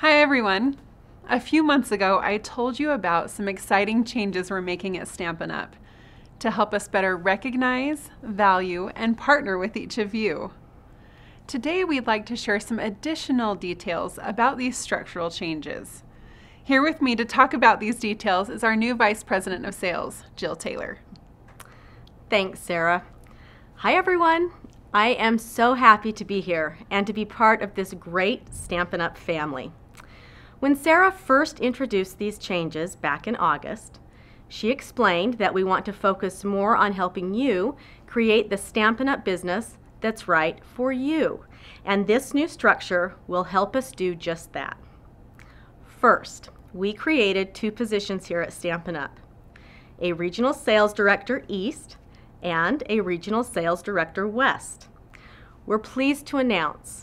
Hi everyone! A few months ago, I told you about some exciting changes we're making at Stampin' Up! To help us better recognize, value, and partner with each of you. Today, we'd like to share some additional details about these structural changes. Here with me to talk about these details is our new Vice President of Sales, Jill Taylor. Thanks, Sarah. Hi everyone! I am so happy to be here and to be part of this great Stampin' Up! Family. When Sarah first introduced these changes back in August, she explained that we want to focus more on helping you create the Stampin' Up! Business that's right for you, and this new structure will help us do just that. First, we created two positions here at Stampin' Up! A Regional Sales Director East and a Regional Sales Director West. We're pleased to announce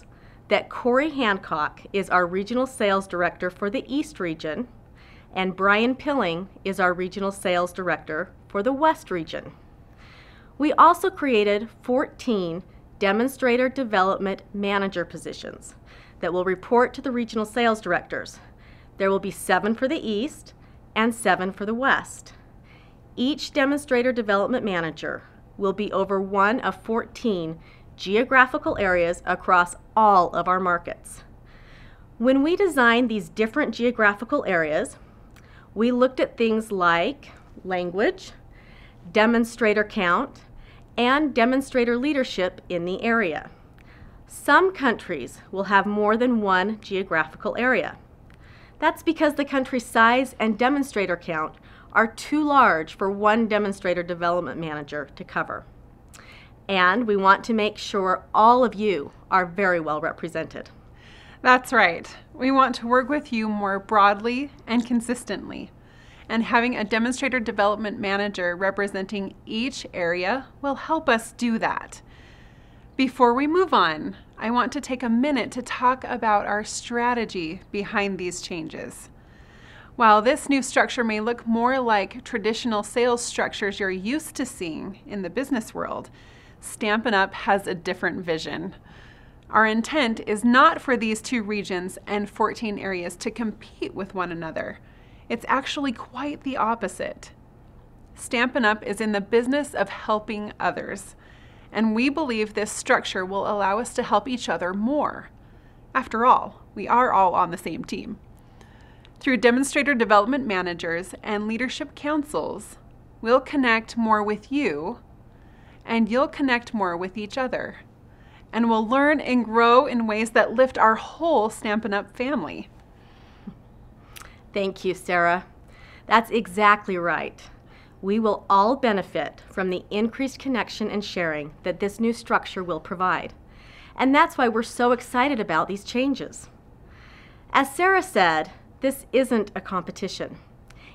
that Corey Hancock is our Regional Sales Director for the East region, and Brian Pilling is our Regional Sales Director for the West region. We also created 14 Demonstrator Development Manager positions that will report to the Regional Sales Directors. There will be 7 for the East and 7 for the West. Each Demonstrator Development Manager will be over one of 14 geographical areas across all of our markets. When we designed these different geographical areas, we looked at things like language, demonstrator count, and demonstrator leadership in the area. Some countries will have more than one geographical area. That's because the country's size and demonstrator count are too large for one demonstrator development manager to cover. And we want to make sure all of you are very well represented. That's right. We want to work with you more broadly and consistently. And having a Demonstrator Development Manager representing each area will help us do that. Before we move on, I want to take a minute to talk about our strategy behind these changes. While this new structure may look more like traditional sales structures you're used to seeing in the business world, Stampin' Up! Has a different vision. Our intent is not for these two regions and 14 areas to compete with one another. It's actually quite the opposite. Stampin' Up! Is in the business of helping others, and we believe this structure will allow us to help each other more. After all, we are all on the same team. Through Demonstrator Development Managers and Leadership Councils, we'll connect more with you, and you'll connect more with each other. And we'll learn and grow in ways that lift our whole Stampin' Up! Family. Thank you, Sarah. That's exactly right. We will all benefit from the increased connection and sharing that this new structure will provide. And that's why we're so excited about these changes. As Sarah said, this isn't a competition.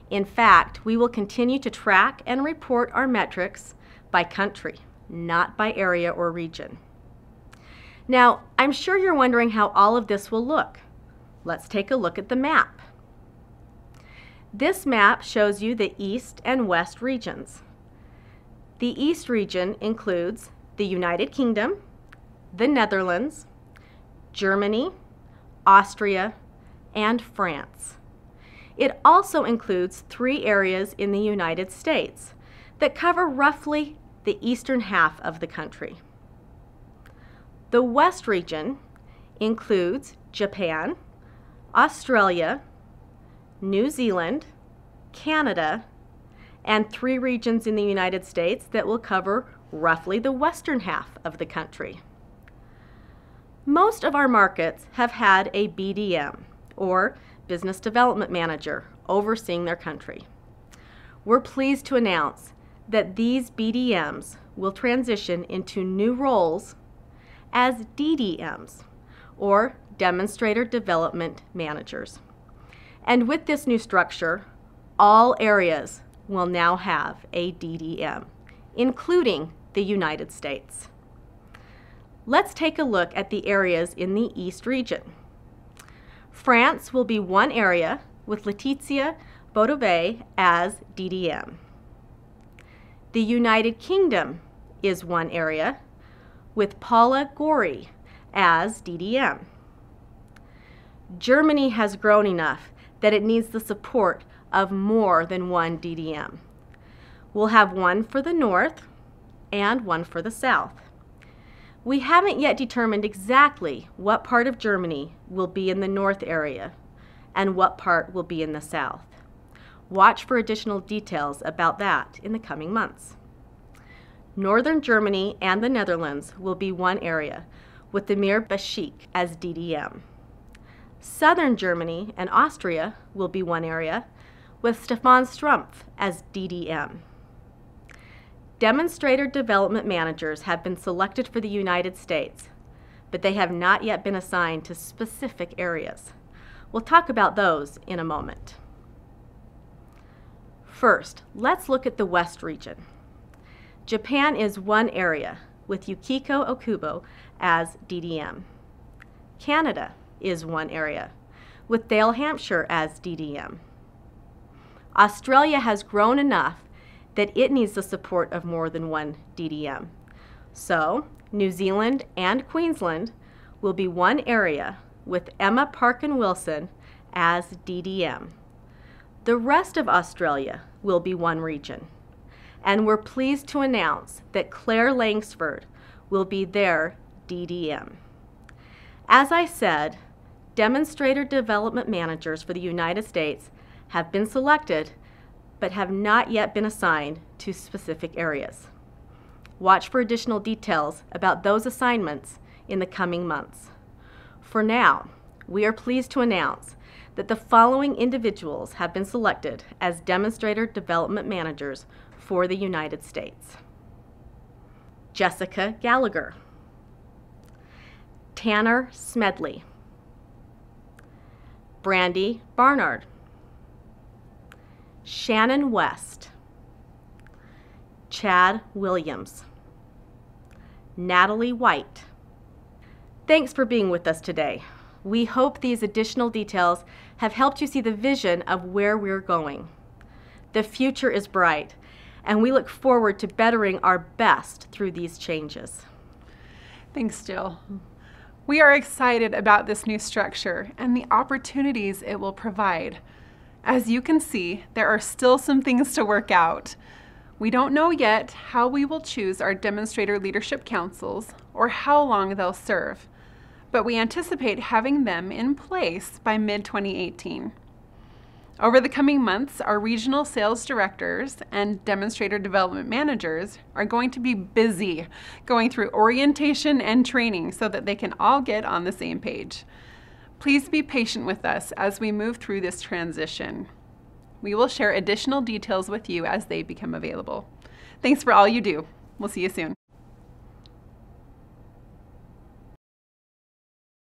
In fact, we will continue to track and report our metrics by country, not by area or region. Now, I'm sure you're wondering how all of this will look. Let's take a look at the map. This map shows you the East and West regions. The East region includes the United Kingdom, the Netherlands, Germany, Austria, and France. It also includes 3 areas in the United States that cover roughly the eastern half of the country. The West region includes Japan, Australia, New Zealand, Canada, and 3 regions in the United States that will cover roughly the western half of the country. Most of our markets have had a BDM, or Business Development Manager, overseeing their country. We're pleased to announce that these BDMs will transition into new roles as DDMs, or Demonstrator Development Managers. And with this new structure, all areas will now have a DDM, including the United States. Let's take a look at the areas in the East region. France will be one area with Laetitia Bodové as DDM. The United Kingdom is one area with Paula Gorey as DDM. Germany has grown enough that it needs the support of more than one DDM. We'll have one for the north and one for the south. We haven't yet determined exactly what part of Germany will be in the north area and what part will be in the south. Watch for additional details about that in the coming months. Northern Germany and the Netherlands will be one area, with the Mir-Beschik as DDM. Southern Germany and Austria will be one area, with Stefan Strumpf as DDM. Demonstrator development managers have been selected for the United States, but they have not yet been assigned to specific areas. We'll talk about those in a moment. First, let's look at the West region. Japan is one area, with Yukiko Okubo as DDM. Canada is one area, with Dale Hampshire as DDM. Australia has grown enough that it needs the support of more than one DDM. So, New Zealand and Queensland will be one area, with Emma Parkin-Wilson as DDM. The rest of Australia will be one region. And we're pleased to announce that Claire Langsford will be their DDM. As I said, demonstrator development managers for the United States have been selected, but have not yet been assigned to specific areas. Watch for additional details about those assignments in the coming months. For now, we are pleased to announce that the following individuals have been selected as demonstrator development managers for the United States. Jessica Gallagher, Tanner Smedley, Brandy Barnard, Shannon West, Chad Williams, Natalie White. Thanks for being with us today. We hope these additional details have helped you see the vision of where we're going. The future is bright, and we look forward to bettering our best through these changes. Thanks, Jill. We are excited about this new structure and the opportunities it will provide. As you can see, there are still some things to work out. We don't know yet how we will choose our demonstrator leadership councils or how long they'll serve, but we anticipate having them in place by mid-2018. Over the coming months, our regional sales directors and demonstrator development managers are going to be busy going through orientation and training so that they can all get on the same page. Please be patient with us as we move through this transition. We will share additional details with you as they become available. Thanks for all you do. We'll see you soon.